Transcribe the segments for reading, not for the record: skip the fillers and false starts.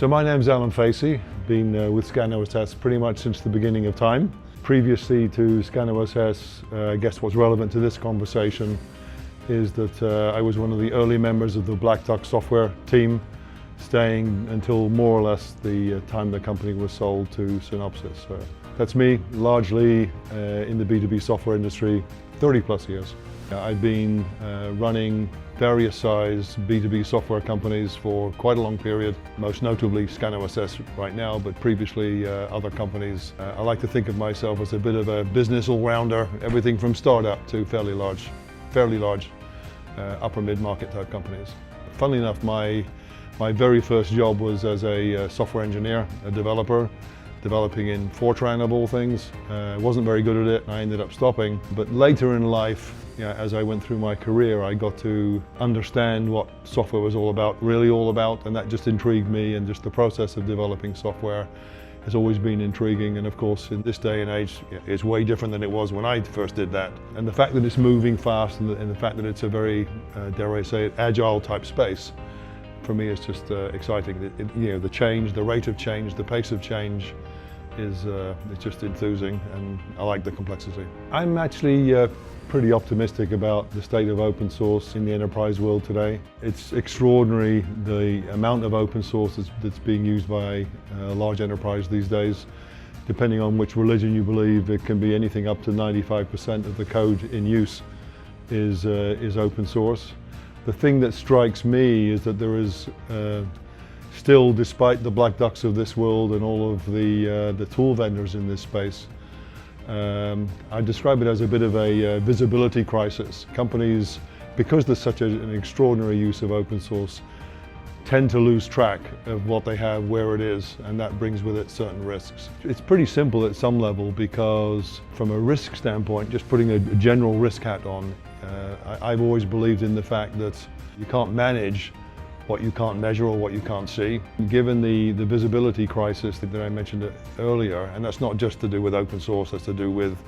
So my name's Alan Facey, been with SCANOSS pretty much since the beginning of time. Previously to SCANOSS, I guess what's relevant to this conversation is that I was one of the early members of the Black Duck software team, staying until more or less the time the company was sold to Synopsys. So that's me, largely in the B2B software industry, 30 plus years. I've been running various size B2B software companies for quite a long period, most notably SCANOSS right now, but previously other companies. I like to think of myself as a bit of a business all-rounder, everything from startup to fairly large upper mid-market type companies. Funnily enough, my very first job was as a software engineer, a developer, developing in Fortran of all things. Wasn't very good at it, and I ended up stopping. But later in life, as I went through my career, I got to understand what software was really all about, and that just intrigued me, and just the process of developing software has always been intriguing. And of course, in this day and age, it's way different than it was when I first did that. And the fact that it's moving fast, and the fact that it's a very, dare I say it, agile type space, for me is just exciting. The change, the rate of change, the pace of change is it's just enthusing, and I like the complexity. I'm actually pretty optimistic about the state of open source in the enterprise world today. It's extraordinary the amount of open source that's being used by a large enterprise these days. Depending on which religion you believe, it can be anything up to 95% of the code in use is open source. The thing that strikes me is that there is still, despite the black ducks of this world and all of the tool vendors in this space, I describe it as a bit of a visibility crisis. Companies, because there's such an extraordinary use of open source, tend to lose track of what they have, where it is, and that brings with it certain risks. It's pretty simple at some level, because from a risk standpoint, just putting a general risk hat on, I've always believed in the fact that you can't manage what you can't measure or what you can't see. Given the visibility crisis that I mentioned earlier, and that's not just to do with open source, that's to do with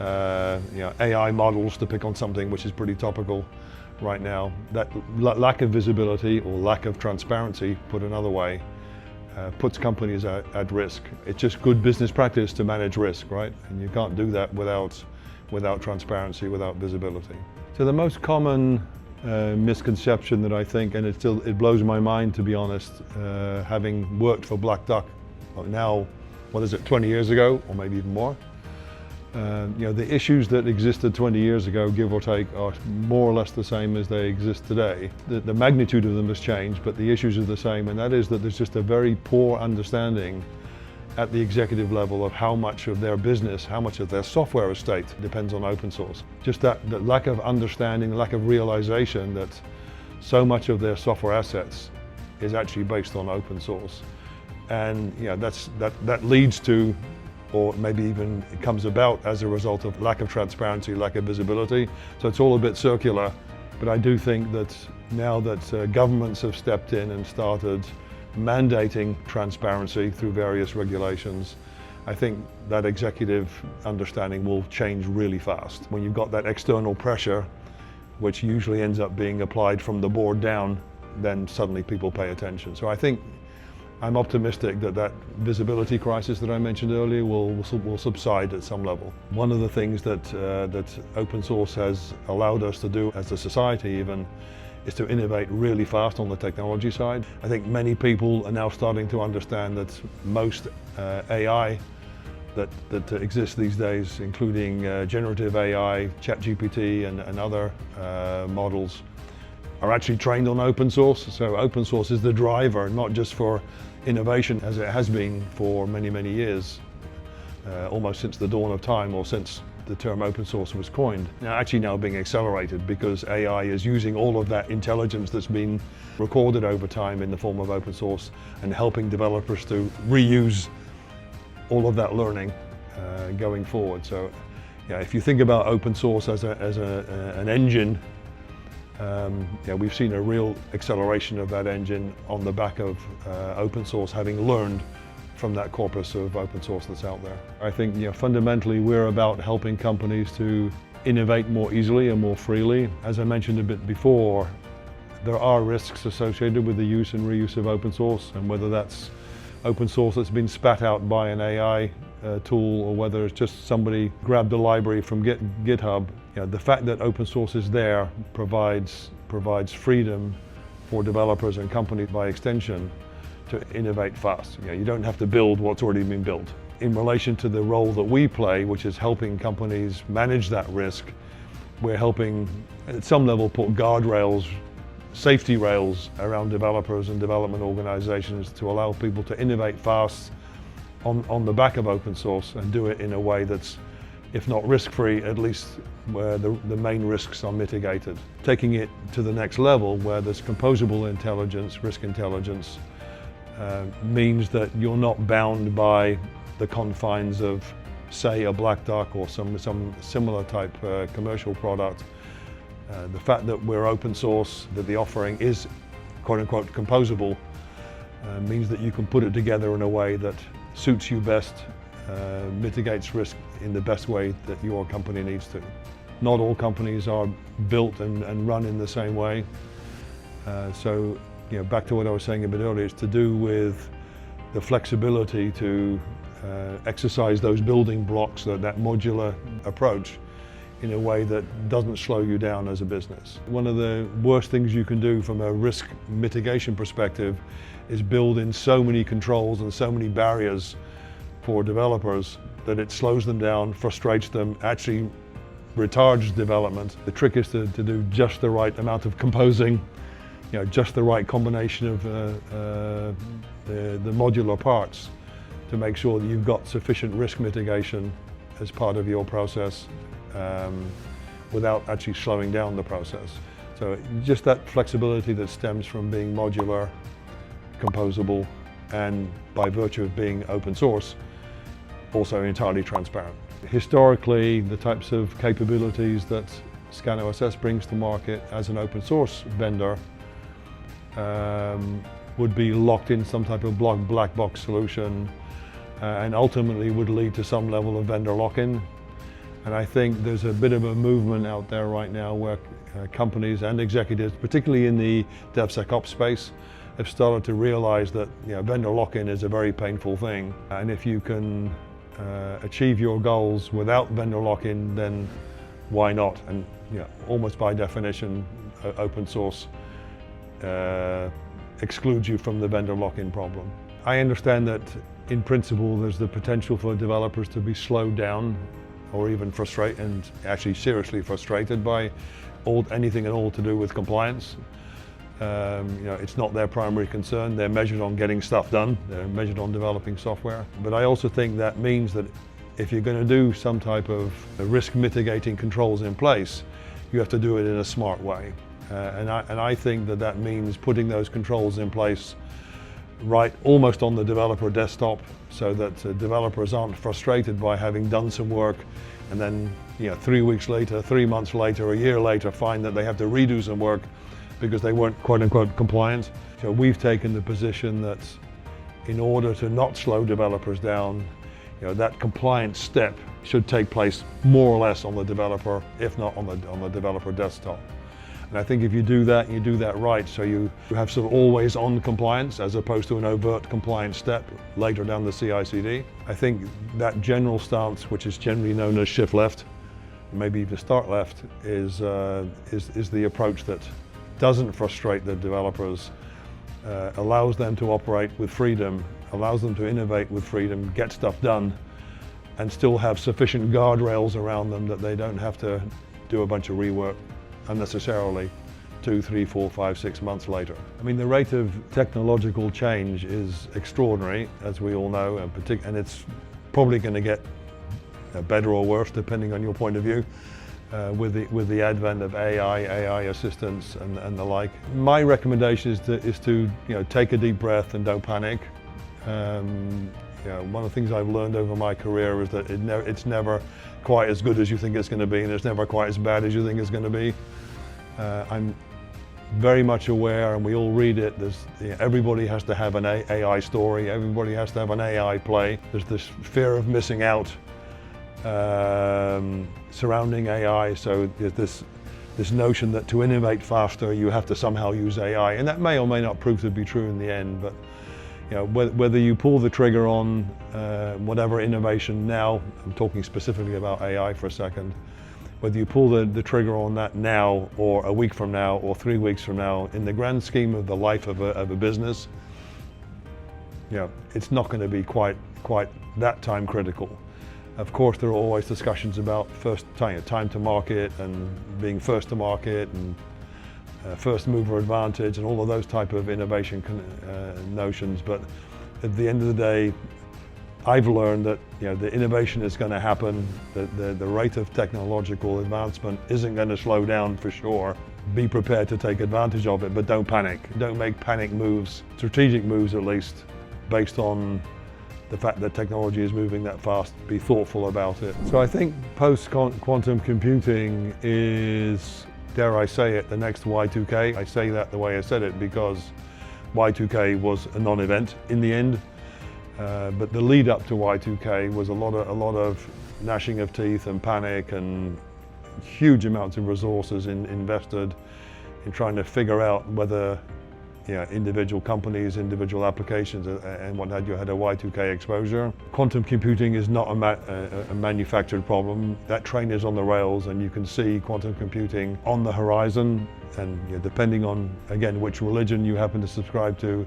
AI models, to pick on something which is pretty topical right now. That lack of visibility or lack of transparency, put another way, puts companies at risk. It's just good business practice to manage risk, right? And you can't do that without transparency, without visibility. So the most common misconception that I think, and it blows my mind, to be honest, having worked for Black Duck now, 20 years ago, or maybe even more. The issues that existed 20 years ago, give or take, are more or less the same as they exist today. The magnitude of them has changed, but the issues are the same, and that is that there's just a very poor understanding at the executive level of how much of their business, how much of their software estate depends on open source. Just that lack of understanding, lack of realization that so much of their software assets is actually based on open source. And that leads to, or maybe even it comes about as a result of lack of transparency, lack of visibility. So it's all a bit circular, but I do think that now that governments have stepped in and started mandating transparency through various regulations, I think that executive understanding will change really fast. When you've got that external pressure, which usually ends up being applied from the board down, then suddenly people pay attention. So I think I'm optimistic that visibility crisis that I mentioned earlier will subside at some level. One of the things that open source has allowed us to do as a society even is to innovate really fast on the technology side. I think many people are now starting to understand that most AI that exists these days, including generative AI, ChatGPT and other models, are actually trained on open source. So open source is the driver, not just for innovation as it has been for many, many years, almost since the dawn of time, or since the term open source was coined. Now being accelerated because AI is using all of that intelligence that's been recorded over time in the form of open source and helping developers to reuse all of that learning going forward. So if you think about open source as an engine, we've seen a real acceleration of that engine on the back of open source having learned from that corpus of open source that's out there. I think fundamentally we're about helping companies to innovate more easily and more freely. As I mentioned a bit before, There are risks associated with the use and reuse of open source, and whether that's open source that's been spat out by an AI tool, or whether it's just somebody grabbed a library from GitHub. The fact that open source is there provides freedom for developers and companies by extension to innovate fast. You don't have to build what's already been built. In relation to the role that we play, which is helping companies manage that risk, we're helping at some level put guardrails, safety rails around developers and development organizations to allow people to innovate fast on the back of open source and do it in a way that's, if not risk-free, at least where the main risks are mitigated. Taking it to the next level where there's composable intelligence, risk intelligence, means that you're not bound by the confines of, say, a black duck or some similar type commercial product. The fact that we're open source, that the offering is quote-unquote composable, means that you can put it together in a way that suits you best, mitigates risk in the best way that your company needs to. Not all companies are built and run in the same way. So back to what I was saying a bit earlier, it's to do with the flexibility to exercise those building blocks, that modular approach, in a way that doesn't slow you down as a business. One of the worst things you can do from a risk mitigation perspective is build in so many controls and so many barriers for developers that it slows them down, frustrates them, actually retards development. The trick is to do just the right amount of composing, just the right combination of the modular parts to make sure that you've got sufficient risk mitigation as part of your process, without actually slowing down the process. So just that flexibility that stems from being modular, composable, and by virtue of being open source, also entirely transparent. Historically, the types of capabilities that SCANOSS brings to market as an open source vendor would be locked in some type of black box solution, and ultimately would lead to some level of vendor lock-in. And I think there's a bit of a movement out there right now where companies and executives, particularly in the DevSecOps space, have started to realize that vendor lock-in is a very painful thing. And if you can achieve your goals without vendor lock-in, then why not? And almost by definition, open source excludes you from the vendor lock-in problem. I understand that in principle there's the potential for developers to be slowed down or even frustrated, and actually seriously frustrated by anything at all to do with compliance. It's not their primary concern. They're measured on getting stuff done. They're measured on developing software. But I also think that means that if you're going to do some type of risk mitigating controls in place, you have to do it in a smart way. And I think that means putting those controls in place right almost on the developer desktop, so that developers aren't frustrated by having done some work and then 3 weeks later, 3 months later, a year later find that they have to redo some work because they weren't quote-unquote compliant. So we've taken the position that in order to not slow developers down, that compliance step should take place more or less on the developer, if not on the developer desktop. And I think if you do that, and you do that right, so you have sort of always on compliance as opposed to an overt compliance step later down the CI/CD. I think that general stance, which is generally known as shift left, maybe even start left, is the approach that doesn't frustrate the developers, allows them to operate with freedom, allows them to innovate with freedom, get stuff done, and still have sufficient guardrails around them that they don't have to do a bunch of rework unnecessarily 2, 3, 4, 5, 6 months later. I mean, the rate of technological change is extraordinary, as we all know, and it's probably going to get better or worse depending on your point of view, with the advent of AI assistants and the like. My recommendation is to take a deep breath and don't panic. One of the things I've learned over my career is that it's never quite as good as you think it's going to be, and it's never quite as bad as you think it's going to be. I'm very much aware, and we all read it, everybody has to have an AI story, everybody has to have an AI play. There's this fear of missing out surrounding AI, so there's this this notion that to innovate faster you have to somehow use AI, and that may or may not prove to be true in the end. But whether you pull the trigger on whatever innovation now, I'm talking specifically about AI for a second, whether you pull the trigger on that now or a week from now or 3 weeks from now, in the grand scheme of the life of a business, it's not going to be quite that time critical. Of course, there are always discussions about time to market and being first to market and first mover advantage and all of those type of innovation notions. But at the end of the day, I've learned that the innovation is going to happen. The rate of technological advancement isn't going to slow down for sure. Be prepared to take advantage of it, but don't panic. Don't make panic moves, strategic moves at least, based on the fact that technology is moving that fast. Be thoughtful about it. So I think post-quantum computing is, dare I say it, the next Y2K. I say that the way I said it because Y2K was a non-event in the end. But the lead up to Y2K was a lot of gnashing of teeth and panic and huge amounts of resources invested in trying to figure out whether individual companies, individual applications and what have you had a Y2K exposure. Quantum computing is not a manufactured problem. That train is on the rails and you can see quantum computing on the horizon, and depending on, again, which religion you happen to subscribe to,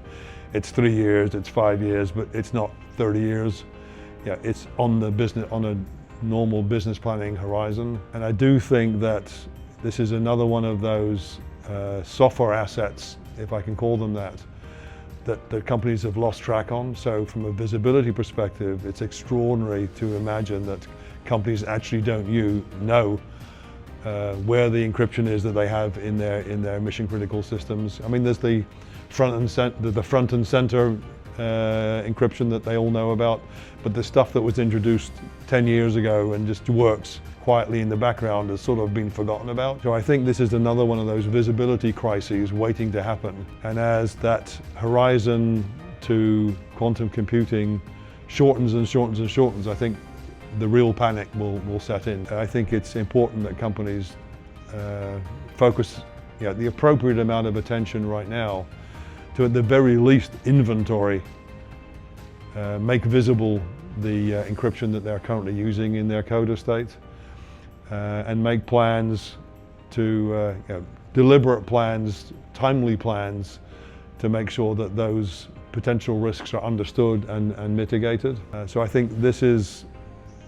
it's 3 years, it's 5 years, but it's not 30 years. It's on a normal business planning horizon. And I do think that this is another one of those software assets, if I can call them that companies have lost track on. So from a visibility perspective, it's extraordinary to imagine that companies actually don't know where the encryption is that they have in their mission critical systems. I mean, there's the front and center encryption that they all know about, but the stuff that was introduced 10 years ago and just works quietly in the background has sort of been forgotten about. So I think this is another one of those visibility crises waiting to happen. And as that horizon to quantum computing shortens and shortens and shortens, I think the real panic will set in. I think it's important that companies focus the appropriate amount of attention right now to, at the very least, inventory, make visible the encryption that they're currently using in their code estate, and make plans to, deliberate plans, timely plans, to make sure that those potential risks are understood and mitigated. So I think this is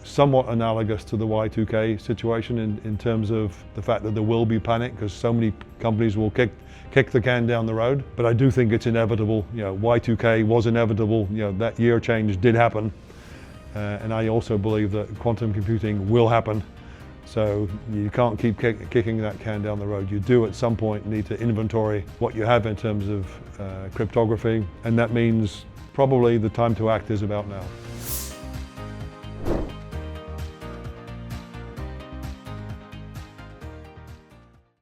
somewhat analogous to the Y2K situation in terms of the fact that there will be panic because so many companies will kick the can down the road. But I do think it's inevitable. Y2K was inevitable. That year change did happen. And I also believe that quantum computing will happen. So you can't keep kicking that can down the road. You do at some point need to inventory what you have in terms of cryptography. And that means probably the time to act is about now.